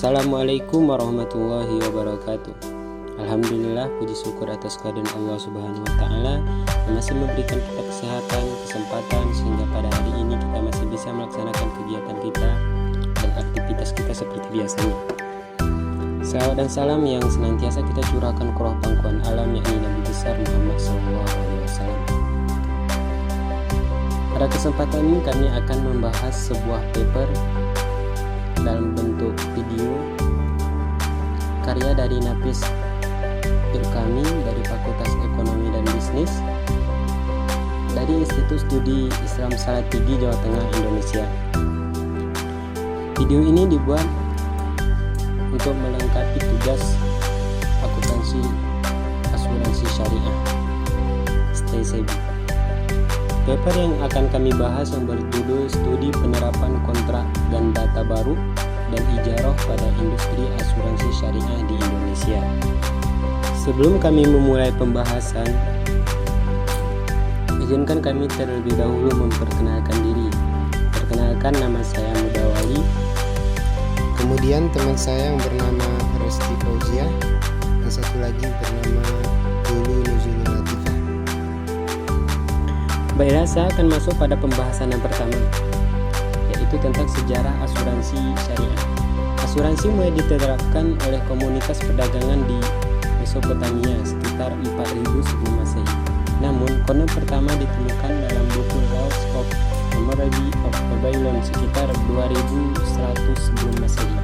Assalamualaikum warahmatullahi wabarakatuh. Alhamdulillah, puji syukur atas kehadiran Allah Subhanahu wa Ta'ala yang masih memberikan kita kesehatan, kesempatan sehingga pada hari ini kita masih bisa melaksanakan kegiatan kita dan aktivitas kita seperti biasanya. Salawat dan salam yang senantiasa kita curahkan ke roh pangkuan alam, yakni Nabi besar Muhammad SAW. Pada kesempatan ini kami akan membahas sebuah paper dalam bentuk video karya dari Nafis Irkami dari Fakultas Ekonomi dan Bisnis dari Institut Studi Islam Salatiga, Jawa Tengah, Indonesia. Video ini dibuat untuk melengkapi tugas akuntansi asuransi syariah STSAB. Paper yang akan kami bahas yang berjudul Studi Penerapan Kontrak dan Data Baru dan Ijarah pada Industri Asuransi Syariah di Indonesia. Sebelum kami memulai pembahasan, izinkan kami terlebih dahulu memperkenalkan diri. Perkenalkan, nama saya Mudawali. Kemudian teman saya yang bernama Resti Fauzia, dan satu lagi bernama Dulu Nuzulul Latifah. Baiklah, saya akan masuk pada pembahasan yang pertama, yaitu tentang sejarah asuransi syariah. Asuransi mulai diterapkan oleh komunitas perdagangan di Mesopotamia sekitar 4000 sebelum Masehi. Namun, konon pertama ditemukan dalam buku Laws of Hammurabi of Babylon sekitar 2100 sebelum Masehi.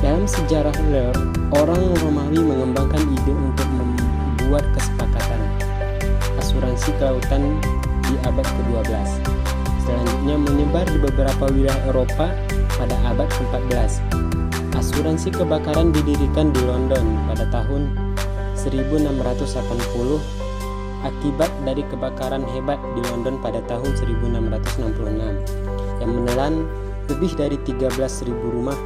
Dalam sejarah lore, orang Romawi mengembangkan ide untuk membuat kesepakatan asuransi kelautan di abad ke-12. Selanjutnya menyebar di beberapa wilayah Eropa pada abad ke-14. Asuransi kebakaran didirikan di London pada tahun 1680 akibat dari kebakaran hebat di London pada tahun 1666 yang menelan lebih dari 13.000 rumah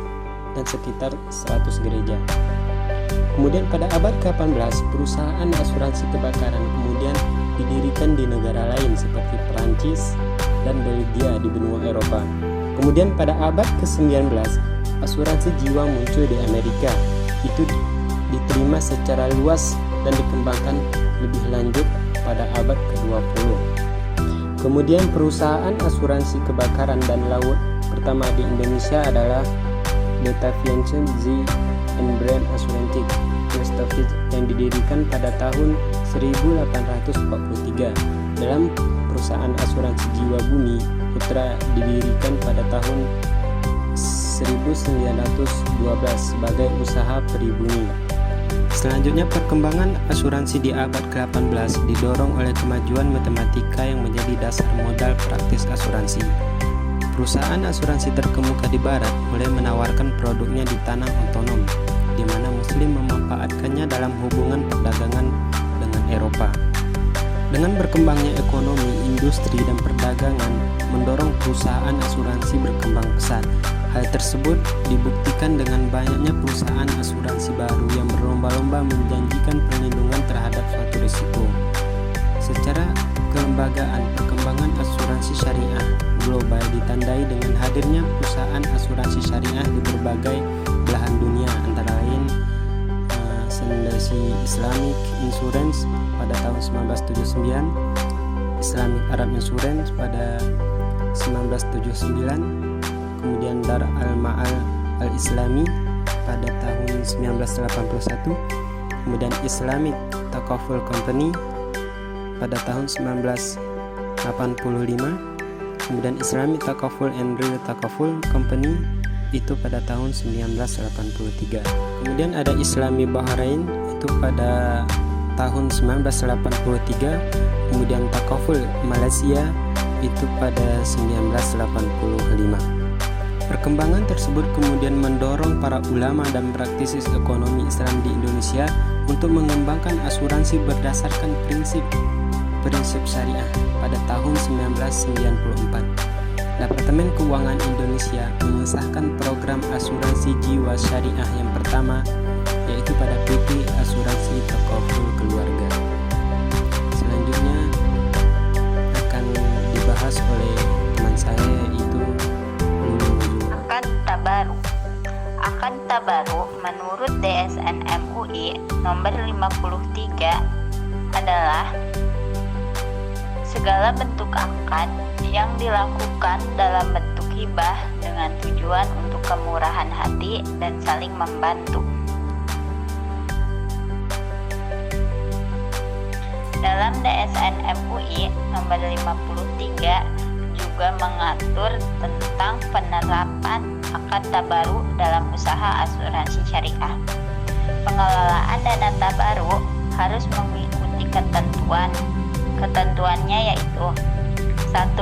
dan sekitar 100 gereja. Kemudian pada abad ke-18 perusahaan asuransi kebakaran kemudian didirikan di negara lain seperti Perancis dan Belgia di benua Eropa. Kemudian pada abad ke-19 asuransi jiwa muncul di Amerika. Itu diterima secara luas dan dikembangkan lebih lanjut pada abad ke-20. Kemudian perusahaan asuransi kebakaran dan laut pertama di Indonesia adalah Betaviation Z & Brand Assurantik yang didirikan pada tahun 1843. Dalam perusahaan asuransi jiwa bumi Putra didirikan pada tahun 1912 sebagai usaha pribumi. Selanjutnya perkembangan asuransi di abad ke-18 didorong oleh kemajuan matematika yang menjadi dasar modal praktis asuransi. Perusahaan asuransi terkemuka di barat mulai menawarkan produknya di tanah otonom, di mana Muslim memanfaatkannya dalam hubungan perdagangan dengan Eropa. Dengan berkembangnya ekonomi, industri, dan perdagangan mendorong perusahaan asuransi berkembang pesat. Hal tersebut dibuktikan dengan banyaknya perusahaan asuransi baru yang berlomba-lomba menjanjikan perlindungan terhadap suatu risiko. Secara kelembagaan, perkembangan asuransi syariah global ditandai dengan hadirnya perusahaan asuransi syariah di berbagai belahan dunia, antara lain Sendasi Islamic Insurance pada tahun 1979, Islamic Arab Insurance pada 1979, kemudian Dar Al-Ma'al Al-Islami pada tahun 1981, kemudian Islamic Takaful Company pada tahun 1985, kemudian Islamic Takaful and Real Takaful Company itu pada tahun 1983. Kemudian ada Islami Bahrain itu pada tahun 1983, kemudian Takaful Malaysia itu pada 1985. Perkembangan tersebut kemudian mendorong para ulama dan praktisi ekonomi Islam di Indonesia untuk mengembangkan asuransi berdasarkan prinsip syariah pada tahun 1994. Departemen Keuangan Indonesia mengesahkan program asuransi jiwa syariah yang pertama, yaitu pada PT Asuransi Takaful Keluarga. Selanjutnya akan dibahas oleh teman saya, yaitu Angkat Tabaru. Akad tabaru menurut DSN MUI nomor 53 adalah segala bentuk akad yang dilakukan dalam bentuk hibah dengan tujuan untuk kemurahan hati dan saling membantu. Dalam DSN MUI nomor 53 juga mengatur tentang penerapan akad tabaru dalam usaha asuransi syariah. Pengelolaan dana tabaru harus mengikuti ketentuan. Ketentuannya yaitu 1.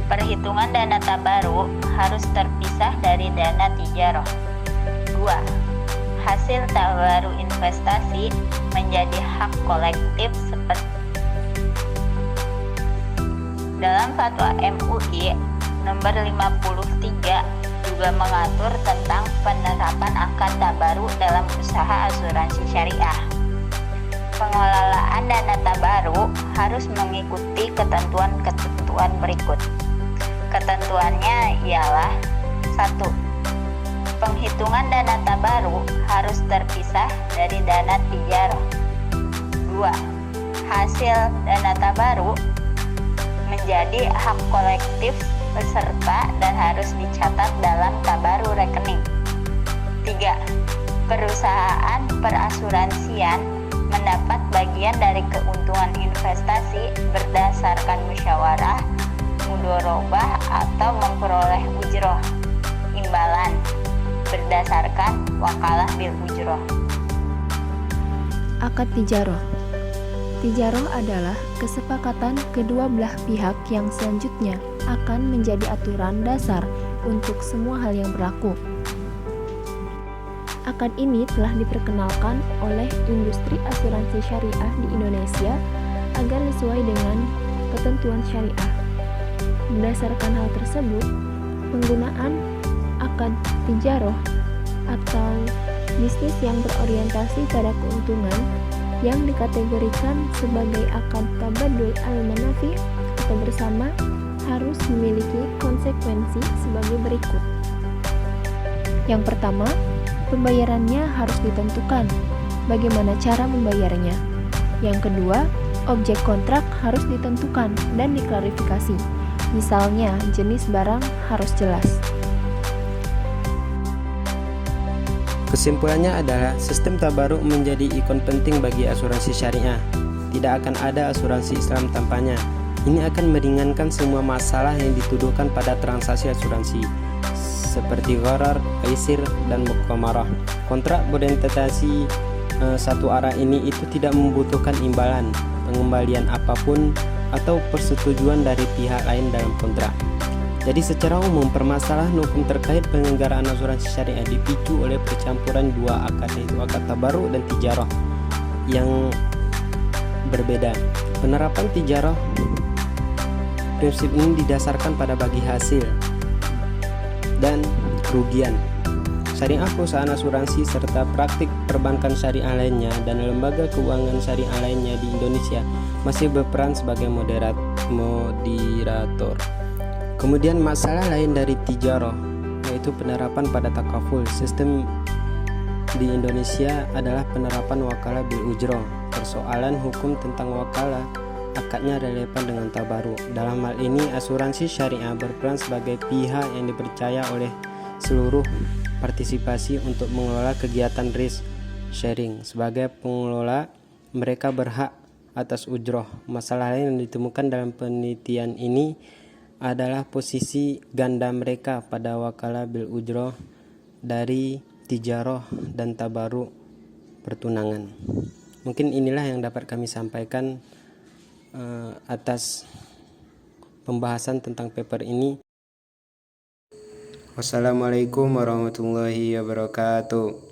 Perhitungan dana tabaru harus terpisah dari dana tijaroh. 2. Hasil tabaru investasi menjadi hak kolektif seperti dalam Fatwa MUI nomor 53 juga mengatur tentang penerapan akad tabaru dalam usaha asuransi syariah. Pengelolaan dana tabaru harus mengikuti ketentuan-ketentuan berikut. Ketentuannya ialah 1. Penghitungan dana tabaru harus terpisah dari dana tijaroh. 2. Hasil dana tabaru menjadi hak kolektif peserta dan harus dicatat dalam tabaru rekening. 3. Perusahaan perasuransian mendapat bagian dari keuntungan investasi berdasarkan musyawarah, mudorobah atau memperoleh ujroh, imbalan berdasarkan wakalah bil ujroh. Akad tijaroh. Tijaroh adalah kesepakatan kedua belah pihak yang selanjutnya akan menjadi aturan dasar untuk semua hal yang berlaku. Akad ini telah diperkenalkan oleh industri asuransi syariah di Indonesia agar sesuai dengan ketentuan syariah. Berdasarkan hal tersebut, penggunaan akad tijaroh atau bisnis yang berorientasi pada keuntungan yang dikategorikan sebagai akad tabadul al-manafi atau bersama harus memiliki konsekuensi sebagai berikut. Yang pertama, pembayarannya harus ditentukan. Bagaimana cara membayarnya? Yang kedua, objek kontrak harus ditentukan dan diklarifikasi. Misalnya, jenis barang harus jelas. Kesimpulannya adalah sistem tabaruk menjadi ikon penting bagi asuransi syariah. Tidak akan ada asuransi Islam tanpanya. Ini akan meringankan semua masalah yang dituduhkan pada transaksi asuransi, seperti gharar, aisir, dan muqamarah. Kontrak berorientasi satu arah ini itu tidak membutuhkan imbalan, pengembalian apapun, atau persetujuan dari pihak lain dalam kontrak. Jadi secara umum permasalahan hukum terkait penyelenggaraan asuransi syariah dipicu oleh percampuran dua akad, yaitu akad tabaruk dan tijarah yang berbeda. Penerapan tijarah, prinsip ini didasarkan pada bagi hasil dan kerugian. Syariah perusahaan asuransi serta praktik perbankan syariah lainnya dan lembaga keuangan syariah lainnya di Indonesia masih berperan sebagai moderator. Kemudian masalah lain dari tijarah yaitu penerapan pada takaful. Sistem di Indonesia adalah penerapan wakalah bil ujroh. Persoalan hukum tentang wakalah akadnya relevan dengan tabaruk. Dalam hal ini asuransi syariah berperan sebagai pihak yang dipercaya oleh seluruh partisipasi untuk mengelola kegiatan risk sharing. Sebagai pengelola, mereka berhak atas ujroh. Masalah lain yang ditemukan dalam penelitian ini adalah posisi ganda mereka pada wakalah bil ujroh dari tijarah dan tabaruk pertunangan. Mungkin inilah yang dapat kami sampaikan atas pembahasan tentang paper ini. Wassalamualaikum warahmatullahi wabarakatuh.